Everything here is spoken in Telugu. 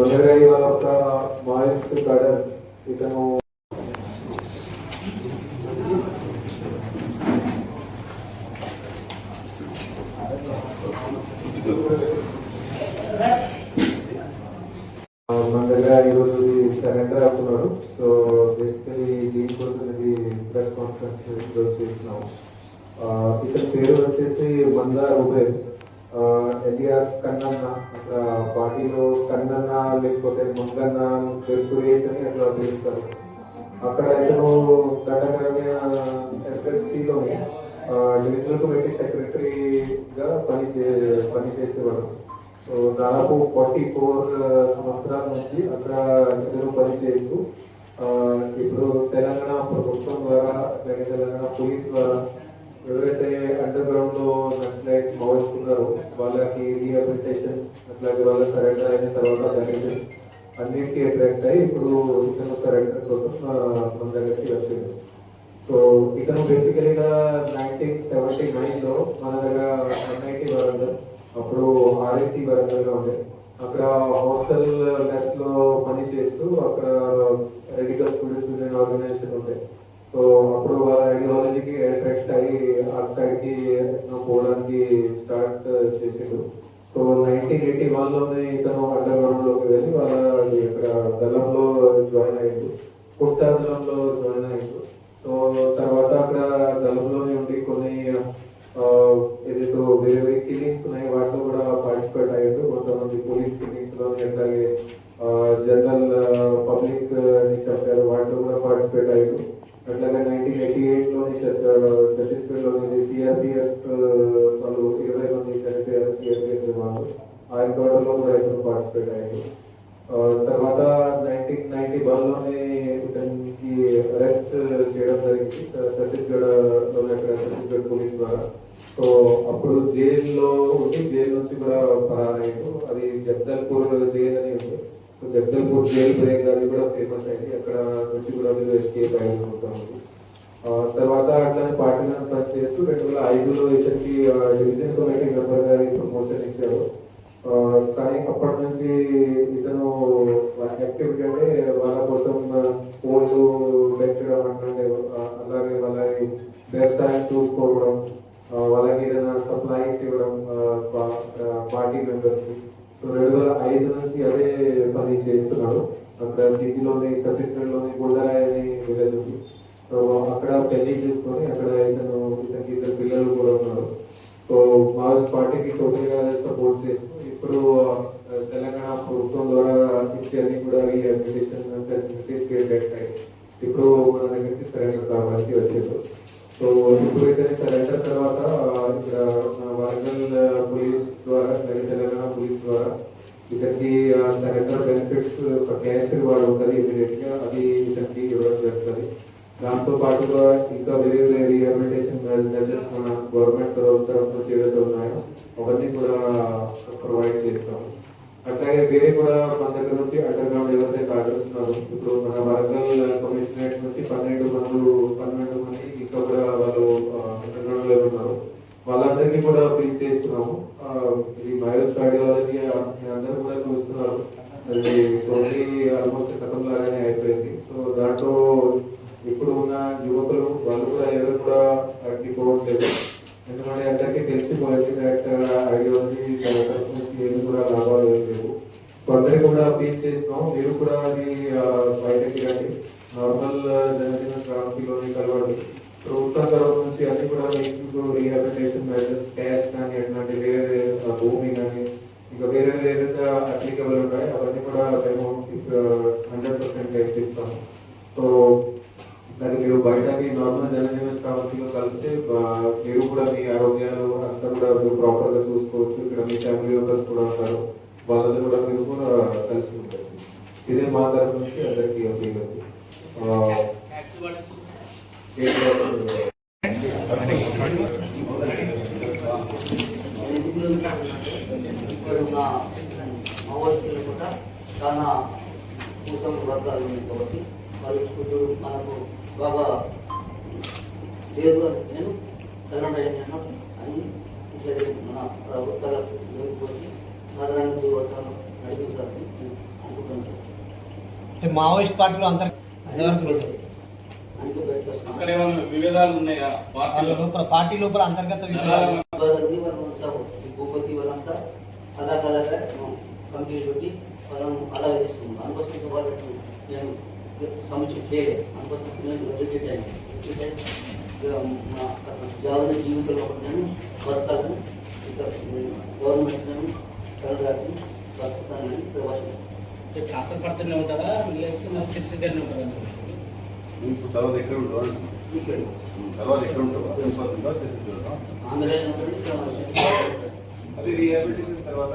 మొదలగా ఇవాళ ఒక మాయిస్ట్ గార్డెన్ ఇతను మన దగ్గర ఈరోజు సరెండర్ అవుతున్నాడు. సో బేసికలీ దీనికోసం ఇది ప్రెస్ కాన్ఫరెన్స్ ఈరోజు చేస్తున్నాము. ఇతని పేరు వచ్చేసి మందార్ ఉబేర్, ఎలియాస్ కన్నన్న. అక్కడ పార్టీలో కన్నన్న లేకపోతే మంగన్న అని అట్లా పిలుస్తారు. అక్కడ ఇతను దండకరమైన ఎస్ఎస్సిలోని డివిజనల్ కమిటీ సెక్రటరీగా పనిచేసేవాడు. సో దాదాపు 44 సంవత్సరాల నుంచి అక్కడ ఇతను పనిచేస్తూ ఇప్పుడు తెలంగాణ ప్రభుత్వం ద్వారా అలాగే తెలంగాణ పోలీస్ ద్వారా ఎవరైతే అండర్ గ్రౌండ్ లో నక్సలైట్స్ మావోయిస్తున్నారో వాళ్ళకి రీహాబిలిటేషన్ అట్లాగే వాళ్ళ సరెండర్ అయిన తర్వాత డైరెక్షన్ అన్నిటికీ అట్రాక్ట్ అయ్యి ఇప్పుడు ఇతను సరెండర్ కోసం మన దగ్గరికి వచ్చింది. సో ఇతను బేసికలీగా 1979లో మన దగ్గర NIT వరంగల్, అప్పుడు RSC వరంగల్గా ఉండే, అక్కడ హాస్టల్ మెస్ లో పని చేస్తూ అక్కడ రెడికల్ స్టూడెంట్స్ యూనియన్ ఆర్గనైజేషన్ ఉండే. సో అప్పుడు వాళ్ళ ఐడియాలజీకి అట్రాక్ట్ అయ్యి అవుట్ సైడ్ కి పోవడానికి స్టార్ట్ చేసాడు. సో 1981లోనే ఇతను అండర్ గ్రౌండ్ లోకి వెళ్ళి వాళ్ళ ఇక్కడ దళంలో జాయిన్ అయ్యాడు, కుట్ట దళంలో జాయిన్ అయ్యాడు. సో తర్వాత అక్కడ దళంలోనే ఉండి కొన్ని ఏదైతే వేరే వేరే కిల్లింగ్స్ ఉన్నాయి వాటిలో కూడా పార్టిసిపేట్ అయ్యాడు. కొంతమంది పోలీస్ కిల్లింగ్స్ లోని అట్లాగే జనరల్ పబ్లిక్ అని చెప్పారు వాటిలో కూడా పార్టిసిపేట్ అయ్యాడు. అట్లాగే 1988లోని ఛత్తీస్గఢ్లోని CRPF వాళ్ళు 20 మంది చనిపోయారు. CRPF వాళ్ళు ఆయన తోటలో కూడా ఇతను పార్టిసిపేట్ అయ్యాడు. తర్వాత 1991లోనే ఇతనికి అరెస్ట్ చేయడం జరిగింది ఛత్తీస్గఢ్ పోలీస్ ద్వారా. సో అప్పుడు జైల్లో ఉండి జైలు నుంచి కూడా పరారయ్యాడు. అది జగదల్పూర్ జైలు అని ఉంది. సో జగదల్పూర్ జైలు బ్రేక్ అది కూడా ఫేమస్ అయింది. అక్కడ నుంచి కూడా మీరు ఎస్కేప్ అయ్యారు. తర్వాత అట్లానే పార్టీలో పనిచేస్తూ 2005లో ఇతనికి డివిజన్ కమిటీ మెంబర్ గారి ప్రమోషన్ ఇచ్చారు. కానీ అప్పటి నుంచి ఇతను యాక్టివిటీ అంటే వాళ్ళ కోసం కోళ్ళు పెంచడం అంటే అలాగే వాళ్ళ వ్యవసాయం చూసుకోవడం, వాళ్ళకి ఏదైనా సప్లైస్ ఇవ్వడం పార్టీ మెంబర్స్ కి. సో 2005 నుంచి అదే పని చేస్తున్నాడు. అక్కడ సిటీలోని ఛత్తీస్గఢ్లోని గుండరాయ్ అని విలేజ్ ఉంది. సో అక్కడ పెళ్లి చేసుకొని అక్కడ ఇతనికి 2 పిల్లలు కూడా ఉన్నారు. సో మావోయిస్ట్ పార్టీకి టోటల్ గా సపోర్ట్ చేస్తూ ఇప్పుడు తెలంగాణ ప్రభుత్వం ద్వారా ఇచ్చేది కూడా రీహాబిలిటేషన్ ఫెసిలిటీస్ క్రియేట్ అయ్యాయి. ఇప్పుడు మన దగ్గరికి సరెండర్ కావడానికి వచ్చేది. సో ఇప్పుడు ఇతని సరెండర్ తర్వాత ఇక్కడ వరంగల్ పోలీస్ ద్వారా తెలంగాణ పోలీస్ ద్వారా ఇతనికి సరెండర్ బెనిఫిట్స్ క్యాష్ రివార్డ్ ఉంటుంది ఇమీడియట్ గా, అది ఇతనికి ఇవ్వడం జరుగుతుంది. దాంతో పాటుగా ఇంకా వేరే వేరే రీహాబిలిటేషన్ మెజర్స్ మన గవర్నమెంట్ తరఫు నుంచి ఏవైతే ఉన్నాయో అవన్నీ కూడా ప్రొవైడ్ చేస్తాము. అట్లాగే వేరే కూడా మన దగ్గర నుంచి అండర్ గ్రౌండ్ ఎవరైతే కార్డర్స్ ఉన్నారో ఇప్పుడు మన వరంగల్ కమిషనరేట్ నుంచి 12 మంది ఇంకా కూడా వాళ్ళు అండర్ గ్రౌండ్ లో ఉన్నారు. వాళ్ళందరికీ కూడా ఫీల్ చేస్తున్నాము. ఈ మావోయిస్ట్ ఐడియాలజీ అందరూ కూడా చూస్తున్నారు. అది టోటలీ ఆల్మోస్ట్ కథం లాగానే అయిపోయింది. సో దాంట్లో ఇప్పుడు ఉన్న యువకులు వాళ్ళు కూడా ఎవరు కూడా అడ్డుకోవట్లేదు. ఎందుకంటే అందరికీ తెలిసిపోయింది ఐడియాలజీ తరఫు నుంచి ఏమి కూడా లాభాలు లేవు. అందరికీ కూడా అపీల్ చేస్తున్నాం, మీరు కూడా అది బయటకి రండి, నార్మల్ జనజీవన క్రాంతిలోని కలవండి. ప్రభుత్వం తరఫు నుంచి అన్ని కూడా మీకు రీహాబిలిటేషన్ మెజర్స్ క్యాష్ కానీ అట్లాంటి వేరే భూమి కానీ ఇంకా వేరే ఏదైతే అప్లికబుల్ ఉంటాయి అవన్నీ కూడా మేము 100% ఇస్తాము. సో అది మీరు బయటకి నార్మల్ జనజీవన క్రాంతిలో కలిస్తే మీరు కూడా మీ ఆరోగ్యాలు అంతా కూడా మీరు ప్రాపర్ గా చూసుకోవచ్చు. ఇక్కడ మీ ఫ్యామిలీ మెంబర్స్ కూడా ఉంటారు, వాళ్ళని కూడా మీరు కూడా కలిసి ఉంటారు. ఇదే మా తరఫు నుంచి అందరికీ అపీల్ ఉంది. చాలా ఉత్తమ వర్గాలు ఉన్నాయి కాబట్టి పరిస్థితులు మనకు బాగా లేదు. నేను సరెండర్ అయినా అని మన ప్రభుత్వాలకు సాధారణ జీవితాలను నడిపించాలని మావోయిస్ట్ పార్టీలో అంతర్ అందుకే బయటకు అక్కడ ఏమైనా విభేదాలు ఉన్నాయా వాళ్ళ లోపల పార్టీ లోపల అంతర్గత విభేదాలు. ఈ భూపతి వాళ్ళంతా అలాగలాగా కమిటీ పెట్టి వాళ్ళను అలా చేస్తున్నాం. అందుకోసం వాళ్ళకి నేను సముచితం చేయలేదు. అందుకోసం నేను రిజెక్ట్ అయ్యాను. మా జాగ్రత్త జీవితంలో నేను బతకాలని ఇంకా గవర్నమెంట్ నేను చదవడానికి బతుకుతానని ప్రవేశం ట్రాన్స్ఫర్ పడుతూనే ఉంటారా లేకపోతే ఫిక్స్డ్గానే ఉంటారా? ఇప్పుడు తర్వాత ఎక్కడ ఉంటారు? ఇక్కడ తర్వాత ఎక్కడ ఉంటారు? ఆంధ్రప్రదేశ్ అది రీహాబిలిటేషన్ తర్వాత